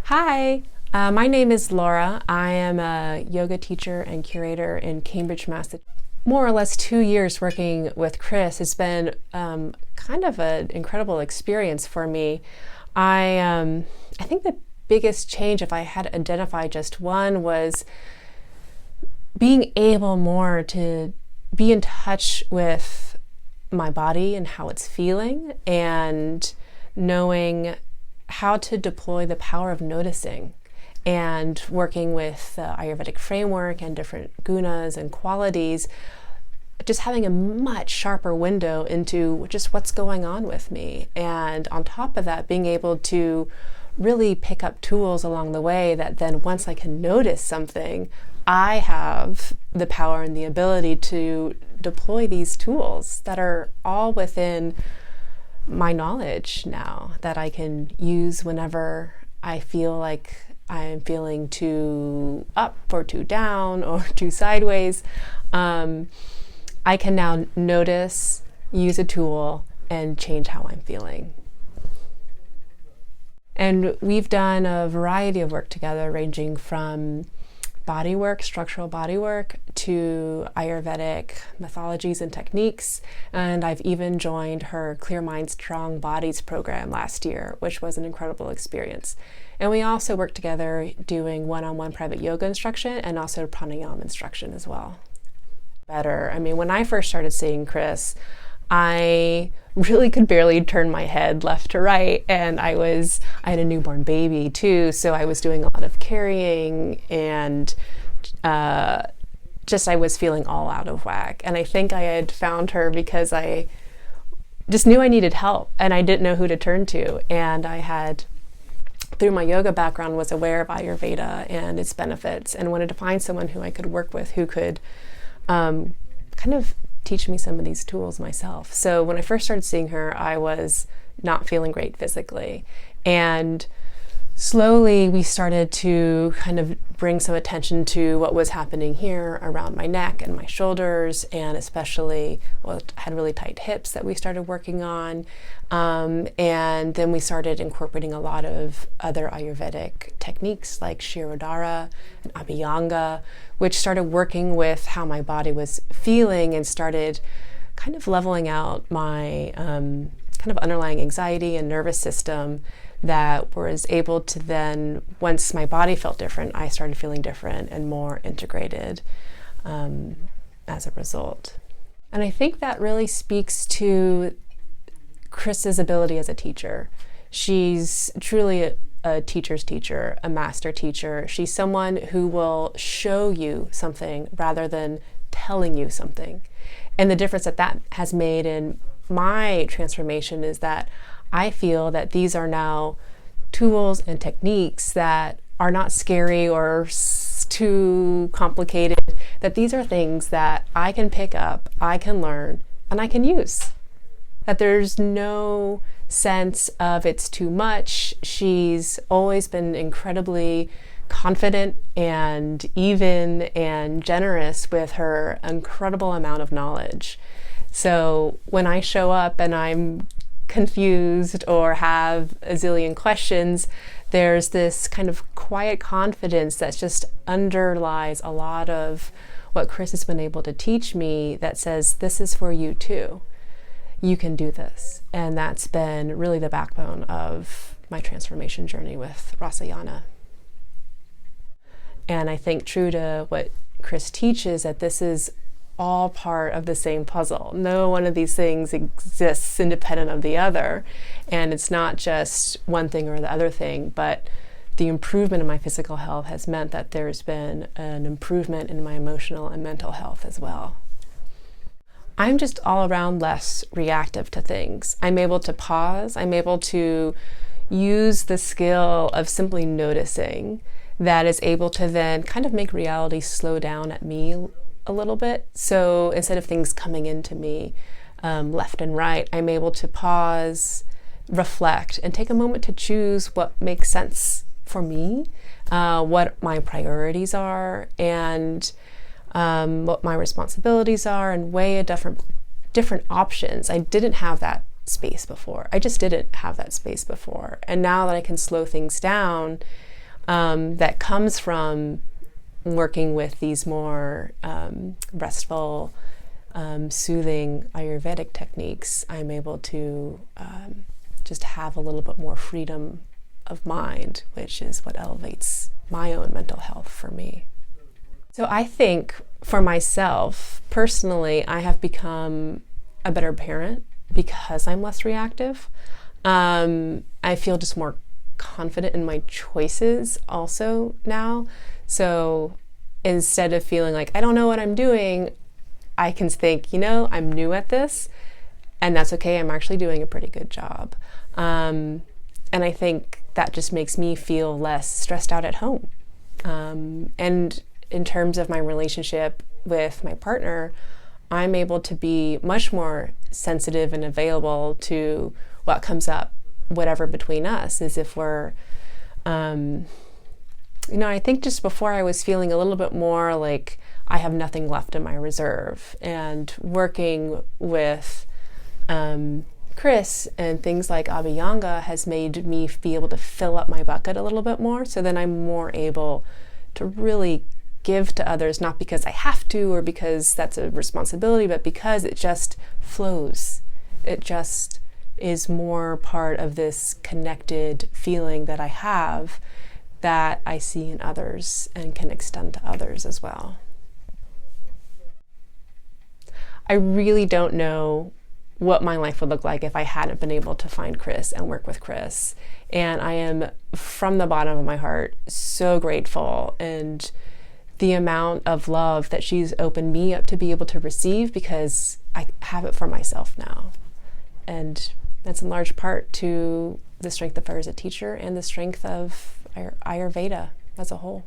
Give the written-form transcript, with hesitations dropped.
Hi, my name is Laura. I am a yoga teacher and curator in Cambridge, Massachusetts. More or less 2 years working with Chris has been kind of an incredible experience for me. I think the biggest change, if I had to identify just one, was being able more to be in touch with my body and how it's feeling, and knowing how to deploy the power of noticing, and working with the Ayurvedic framework and different gunas and qualities, just having a much sharper window into just what's going on with me. And on top of that, being able to really pick up tools along the way that then once I can notice something, I have the power and the ability to deploy these tools that are all within my knowledge now, that I can use whenever I feel like I'm feeling too up or too down or too sideways. I can now notice, use a tool, and change how I'm feeling. And we've done a variety of work together, ranging from body work, structural body work, to Ayurvedic mythologies and techniques. And I've even joined her Clear Mind, Strong Bodies program last year, which was an incredible experience. And we also worked together doing one-on-one private yoga instruction and also pranayama instruction as well. I mean, when I first started seeing Chris, I really could barely turn my head left to right, and I had a newborn baby too, so I was doing a lot of carrying, and I was feeling all out of whack. And I think I had found her because I just knew I needed help and I didn't know who to turn to. And I had, through my yoga background, was aware of Ayurveda and its benefits, and wanted to find someone who I could work with who could kind of teach me some of these tools myself. So when I first started seeing her, I was not feeling great physically. And slowly we started to kind of bring some attention to what was happening here around my neck and my shoulders, and especially, I had really tight hips that we started working on. And then we started incorporating a lot of other Ayurvedic techniques like Shirodhara and Abhyanga, which started working with how my body was feeling and started kind of leveling out my kind of underlying anxiety and nervous system, that was able to then, once my body felt different, I started feeling different and more integrated as a result. And I think that really speaks to Chris's ability as a teacher. She's truly a teacher's teacher, a master teacher. She's someone who will show you something rather than telling you something. And the difference that has made in my transformation is that I feel that these are now tools and techniques that are not scary or too complicated, that these are things that I can pick up, I can learn, and I can use. That there's no sense of it's too much. She's always been incredibly confident and even and generous with her incredible amount of knowledge. So when I show up and I'm confused or have a zillion questions, there's this kind of quiet confidence that just underlies a lot of what Chris has been able to teach me, that says, this is for you too. You can do this. And that's been really the backbone of my transformation journey with Rasayana. And I think, true to what Chris teaches, that this is all part of the same puzzle. No one of these things exists independent of the other. And it's not just one thing or the other thing, but the improvement in my physical health has meant that there's been an improvement in my emotional and mental health as well. I'm just all around less reactive to things. I'm able to pause. I'm able to use the skill of simply noticing, that is able to then kind of make reality slow down at me a little bit. So instead of things coming into me left and right, I'm able to pause, reflect, and take a moment to choose what makes sense for me, what my priorities are, and what my responsibilities are, and weigh a different options. I didn't have that space before. I just didn't have that space before. And now that I can slow things down that comes from working with these more restful, soothing Ayurvedic techniques. I'm able to just have a little bit more freedom of mind, which is what elevates my own mental health for me. So I think for myself, personally, I have become a better parent because I'm less reactive. I feel just more confident in my choices also now. So instead of feeling like I don't know what I'm doing, I can think, I'm new at this, and that's okay. I'm actually doing a pretty good job. And I think that just makes me feel less stressed out at home. And in terms of my relationship with my partner, I'm able to be much more sensitive and available to what comes up, whatever between us, as if we're, I think just before I was feeling a little bit more like I have nothing left in my reserve, and working with Chris and things like Abhyanga has made me be able to fill up my bucket a little bit more, so then I'm more able to really give to others, not because I have to or because that's a responsibility, but because it just flows. It just is more part of this connected feeling that I have that I see in others and can extend to others as well. I really don't know what my life would look like if I hadn't been able to find Chris and work with Chris. And I am, from the bottom of my heart, so grateful, and the amount of love that she's opened me up to be able to receive, because I have it for myself now. And that's in large part to the strength of her as a teacher and the strength of Ayurveda as a whole.